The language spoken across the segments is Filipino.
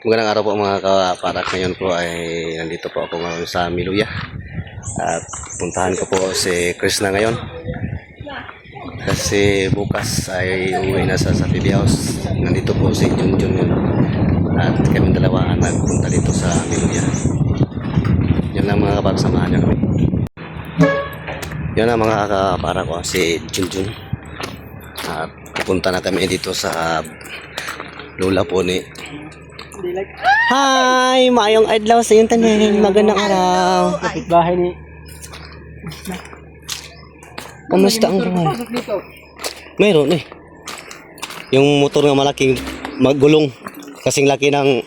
Magandang araw po mga kaparak. Ngayon po ay nandito po ako ngayon sa Miluya. At puntahan ko po si Chris na ngayon. Kasi bukas ay uwi na sa City House. Nandito po si Junjun yun. At kami dalawa ang nagpunta dito sa Miluya. Yan lang mga kaparak, samahan niyo kami. Yan ang mga kaparak ko, si Junjun. At pupunta na kami dito sa lola po ni Hi! Maayong adlaw sa iyong tanan. Magandang araw. Kapitbahay ni. Kamusta ang buhay? Mayroon eh. Yung motor nga malaking magulong. Kasing laki ng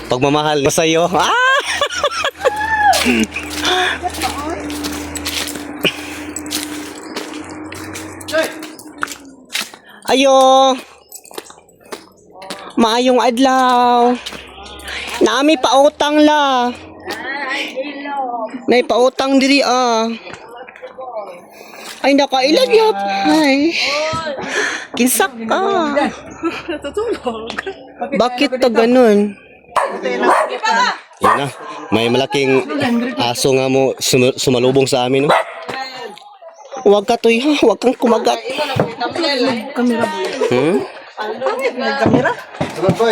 pagmamahal sa iyo. Ah! Ayo! Maayong adlaw. Nami pautang la. Nay pautang diri ah. Ay nakailan yap. Ay. Kinsak ka. Bakit ta ganun? Yan na. May malaking aso nga mo sumalubong sa amin no. Huwag ka toy ha. Huwag kang kumagat.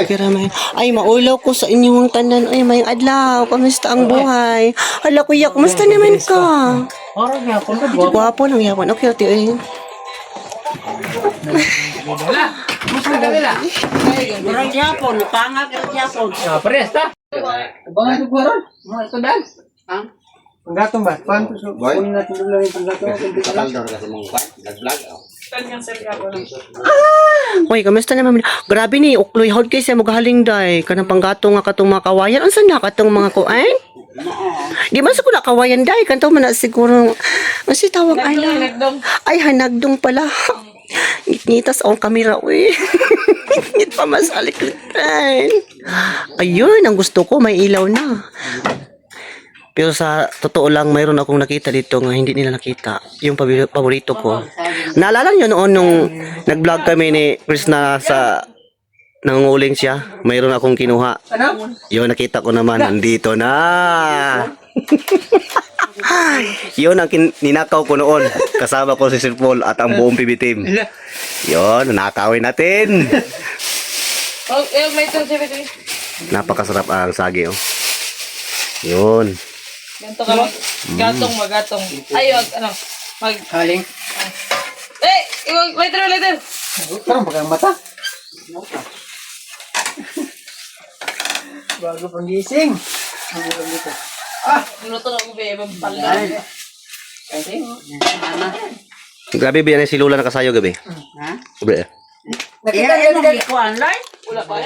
Kira may, ay maulaw ko sa inyong tanan. Ay may adlaw, kamusta ang buhay? Hala kuya, kamusta naman ka? Gwapo lang yapon. Okay, ati ay. Orang Japon, pangak ke Japon. Pares ta? Bang itu gua mau itu dan. Penggatong ba? Panto so. Kunin natin dulu yung penggatong. Uy, kamusta naman? Grabe ni, ukloy hod kay siya magahaling day. Kanang panggatong nga katong mga kawayan. Ang sana katong mga kuan? Di man sa kuna kawayan day. Kanto man na siguro. Kasi tawag ay lang. Ay, hanagdong pala. Ngit-ngitas ang kamera, uy. Ngit pa masalik. Ayun, ang gusto ko, may ilaw na. Pero sa totoo lang, mayroon akong nakita dito nga hindi nila nakita. Yung paborito ko. Naalala nyo noon nung nag-vlog kami ni Chris na sa nangunguling siya? Mayroon akong kinuha. Yun, nakita ko naman. Nandito na. Yun ang ninakaw ko noon. Kasama ko si Sir Paul at ang buong PB team. Yun, nakawin natin. Napakasarap ang sagi. Oh. Yun. Ganto ka gatong magatong. Ay, ano? Haling. Eh, later. Parang bagang mata. Bago pang gising. Ano lang dito? Minuto na ko ba pala. Grabe ba yan si Lola nakasayo gabi? Ha? Grabe. Nakita niyo ng iko online? Wala pa eh.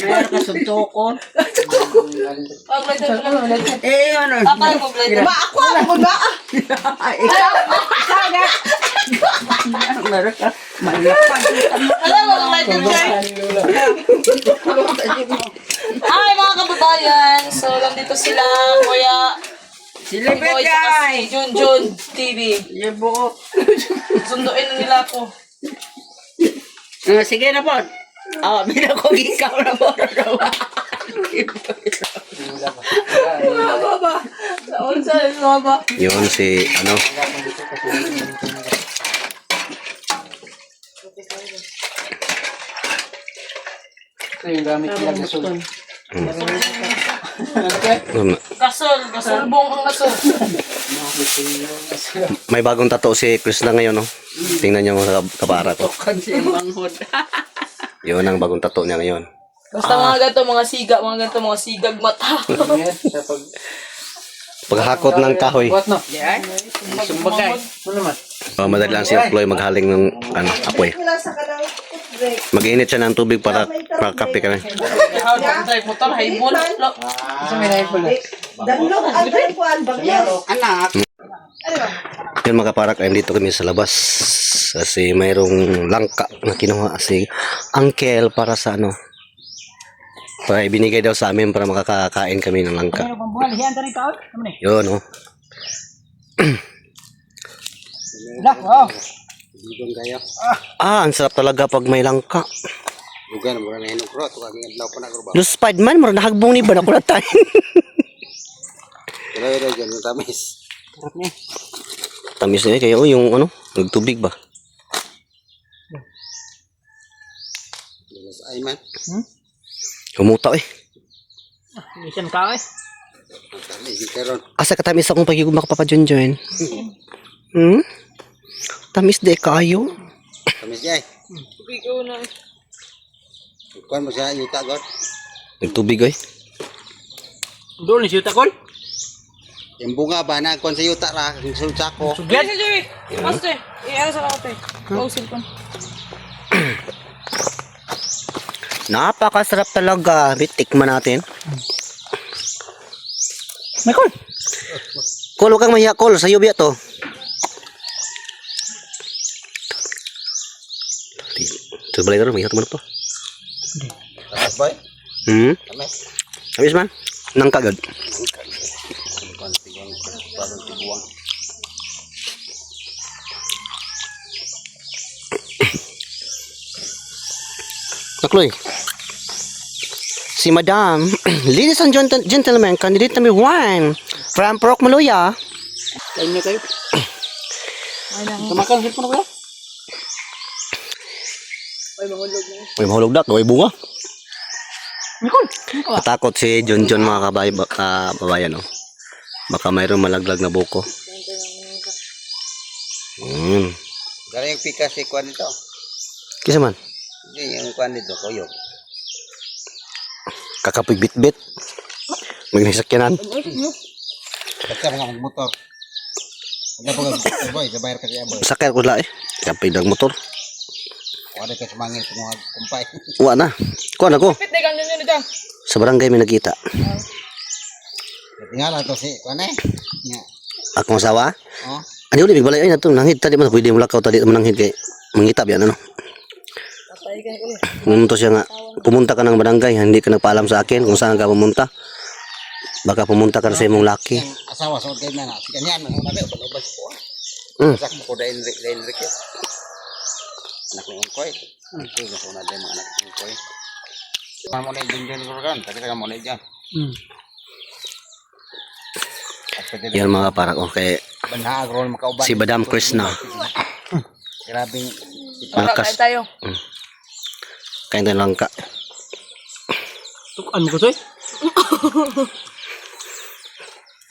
Meron ka suntukon. Later. Ano? Apa mo later? Ma, ako ako na. Ikaw. Meron ka. Malapag. Alam mo later guys. Hi mga kababayan. So, nandito sila, Kuya Silipit Boy, saka guys. si Junjun TV. Yung buo. Sunduin na nila ako. Sige na po. Bila ko ikaw na po. Saan sa baba? Yun si ano. Ito yung gamit nila gasol. Gasol bong ang gasol. May bagong tattoo si Chris na ngayon, no? Tingnan niyo mga kabara ko. Kasi manghod. Yun ang bagong tattoo niya ngayon. Basta mga ganito, mga sigag mata. Sa pag... Paghakot ng kahoy. What no? Yan. Sumbagay. Ano naman? Madali lang si Chloe maghaling ng ano, apoy. Mag-init siya ng tubig para kape kami. Drive motor, haibon. Isa may nahin pala. Anak. Yun mga kaparak, ay dito kami sa labas. Kasi mayroong langka na kinuha si Uncle para sa ano. Para ibinigay daw sa amin para makakakain kami ng langka. Yun, oh. Ah, ang sarap talaga pag may langka. Bukan mura na hinukro to kag adlaw pa na gro ba. Luspad man, mura nahagbong ni ba na kulatan. Kaya dyan yung tamis. Tamis na kaya yung ano, nagtubig ba? Ay man. Humuta eh. Mission ka eh. Tamis karon. Asa katamis akong pagigugma ka Papa Junjun? Hmm? Tamis de kayo. Tamis jay. Ikaw na. Kuan mo siya yuta god. Nagtubig eh. Doon ni Siyuta Kol. Yung bunga ba na kuan sa yuta ra kung sa ko. Yes, Joey. Master. Ano sa lakote? Close ko. Napakasarap talaga. Tikman natin. May Kol. Kol, huwag kang mahiya, Kol. Sa'yo biya to. Ito balay ka rin. Mahiya tumanap to. Tamis boy. Tamis. Habis man. Nang kagad. Kuan tigang parang tibuang. Nakloy. Si Madam. Ladies and gentlemen, candidate number 1 from Purok Maluya. Kain niyo kayo. Tumakan cellphone ko. May mahulog na. Gaway bunga. May Kol. Matakot si Junjun mga kababayan. No? Baka mayroong malaglag na buko. Dari yung pika si kuan dito. Kisa man. Hindi yung kuan dito koyo. Kakapig bit-bit. Magnisakyanan. Basta mga motor. Ada pa boy, bayar ka siya boy. Sakay ko la eh. Kapig ng motor. Wala ka sumangil kung kumpay. Uwa na. Kuha na ko. Pit na ganyan yun dyan. Sa barangay may nakita. Tingala to si kuan eh. Nya. Akong asawa. Oh. Ano ulit, balay ay nato. Nanghid tadi man. Pwede mo lakaw tadi mananghid kay mangita yan ano. Pumunta siya nga. Pumunta ka ng barangay. Hindi ka nagpaalam sa akin kung saan ka pumunta. Baka pumunta ka na sa imong laki. Yang asawa sa kay na. Kanyan mo na ba ubas ko. Sak ko dain Enrique. Anak ni Ungkoy. Ito na sa mga anak ni Ungkoy. Kamu na din ko kan. Kasi kamu na diyan. Yan mga parang okay. Banha agron makauban. Si Madam Krishna. Grabing Malakas. Kain tayo. Kain tayo lang ka. Tukan mo ko to eh.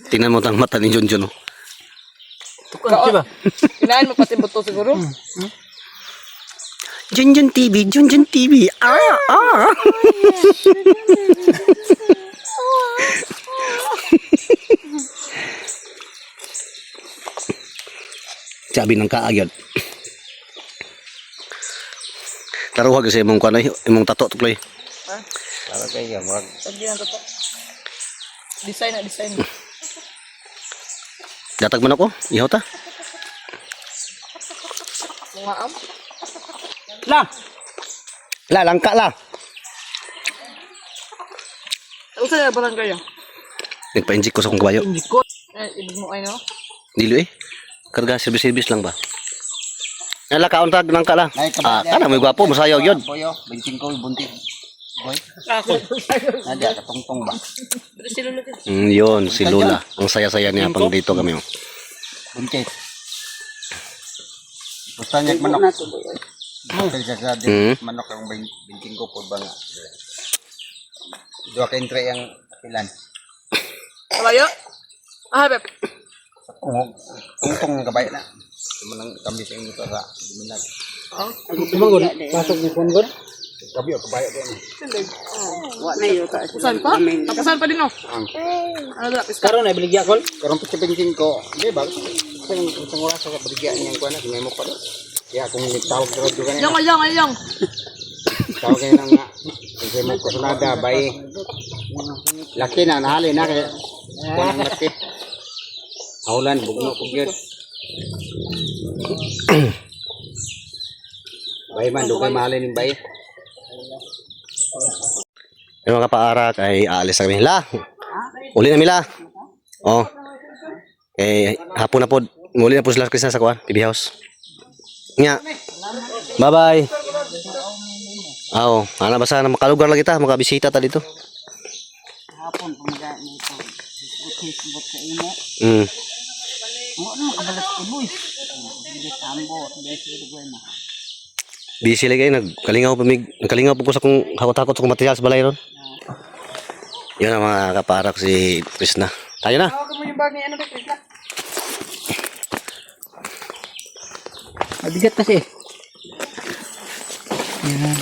Tingnan mo tang mata ni Junjun. Oh. Tukan siya ba? Kinain mo pati buto siguro. Junjun TV, Junjun TV. Ah. Sabi ng kaagad. Taruhag kasi imong kanay, imong tato to play. para kayo wag. Pag yan to. Design na design. Datag man ako, ihaw ta. Mga am. La langka la. Ano sa barangay yan? Nagpa-inject ko sa kong kabayo. Hindi ko. Ibig mo ay no? Dilo eh. Karga service lang ba? Nala kaon tag langka la. Nay kabay. Kana may gwapo masayaw gyud. Boyo, 25 ko buntis. Boy, Ako. nadya katungtong ba? Pero sila na din. Yun, si Lola. Ang saya-saya niya pang dito kami. Oh. Buntis. Basta niya manok. Kasi sa manok ang 25 po ba nga. Dua ka entre ang ilan. Kabayo? Ah, Beb. Tungtong kabay na. Manang kami sa inyo sa diminag. Tumanggon. Pasok ni Ponggon. Kabi o kabay ko. Saan pa? Pagkasan pa din no? Ano da? Karon na biligya Kol. Karong pa 17 ko. Di ba? Isang oras sa baligyan niya ko na kinay mo pa do. Kaya kung tawag sa radyo kanina. Ayong. Tawag kanina nga. Kasi mo ko sunada bay. Laki na nahali na kaya. Kunang laki. Haulan bugno ko gyud. Bay man dugay mahalin ning bay. Yung mga kapaarak ay aalis na kami. La! Uli na mila. Oh. Eh, hapon na po. Uli na po sila Krishna sa kuwan. PB House. Nga. Bye-bye. Oo, ana basta na makalugar lang kita, makabisita ta dito. Hapon pumaga nito. Facebook sa imo. Mo na kabalas ko boy. Hindi tambo, desi dugo na. Busy lagi nagkalingaw po ko sa kung hakot-hakot sa kong materials balay ron. Yun ang mga kaparak si Krishna. Tayo na. Hawag mo yung bag ni ano kay Krishna. Mabigat kasi. Yan.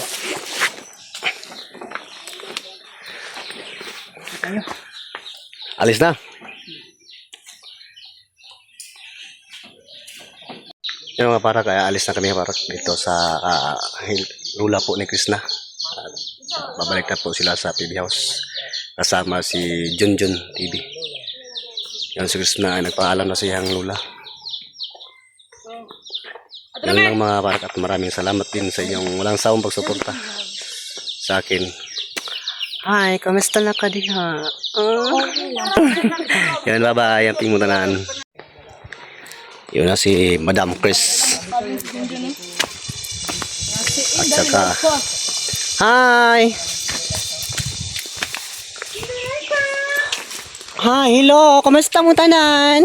Alis na. Yung mga parak, kaya alis na kami parak dito sa lula po ni Krishna. Babalik na po sila sa PB House. Kasama si Junjun TV. Yan si Krishna ay nagpaalam na siyang lula. Yan lang mga parak at maraming salamat din sa inyong walang sawang pagsuporta sa akin. Hi, kamusta na ka diha? Yan, bye-bye. Yan, pingmutanan. Yun na si Madam Chris. At saka, hi! Hi, hello! Kamusta mo tanan?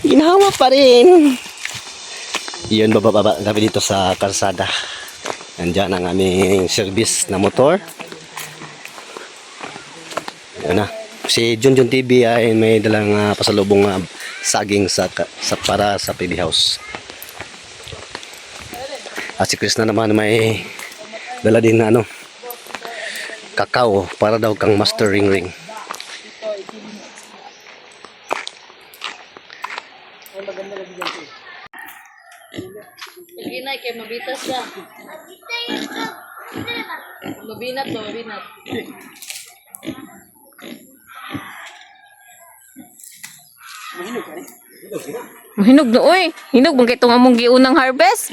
Ginhawa pa rin. Yun, bababa kami dito sa kalsada. Nandiyan ang aming service na motor. Yun na. Si Junjun TV ay may dalang pasalubong saging para sa PB House. At si Krishna naman may dala din na kakao para daw kang master ring. Sige na, kay mabitas siya. Mabinat to, mabinat. Hinog no oy. Hinog bang kitong among giunang harvest?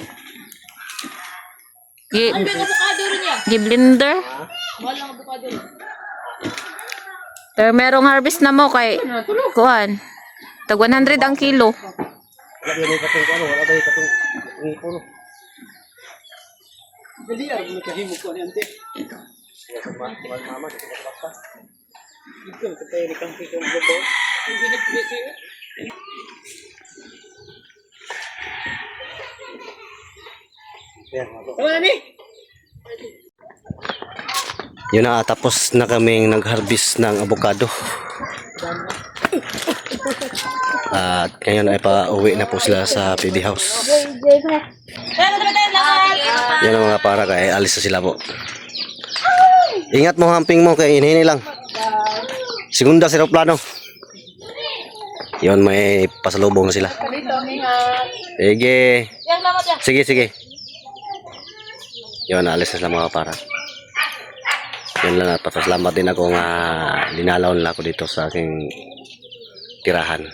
Ano yung avocado rin niya? Blender. Mahal ang avocado rin. Pero merong harvest na mo kay kuan. Tag 100 ang kilo. Dali ara mo kahimo ko ni ante. Ito ka tayo kang kitong bobo. Hindi na pwede. Tama ni. Yun na, tapos na kaming nag-harvest ng avocado. At ngayon ay pa-uwi na po sila sa PB House. Yan ang mga para kay alis na sila po. Ingat mo hamping mo kay hinihini lang. Segunda sa aeroplano. Yun, may pasalubong na sila. Dito, mingat. Sige. Yang lamat ya. Sige. Yun, alis na sila mga para. Yun lang at pasalamat din ako nga linalaw nila ako dito sa aking tirahan.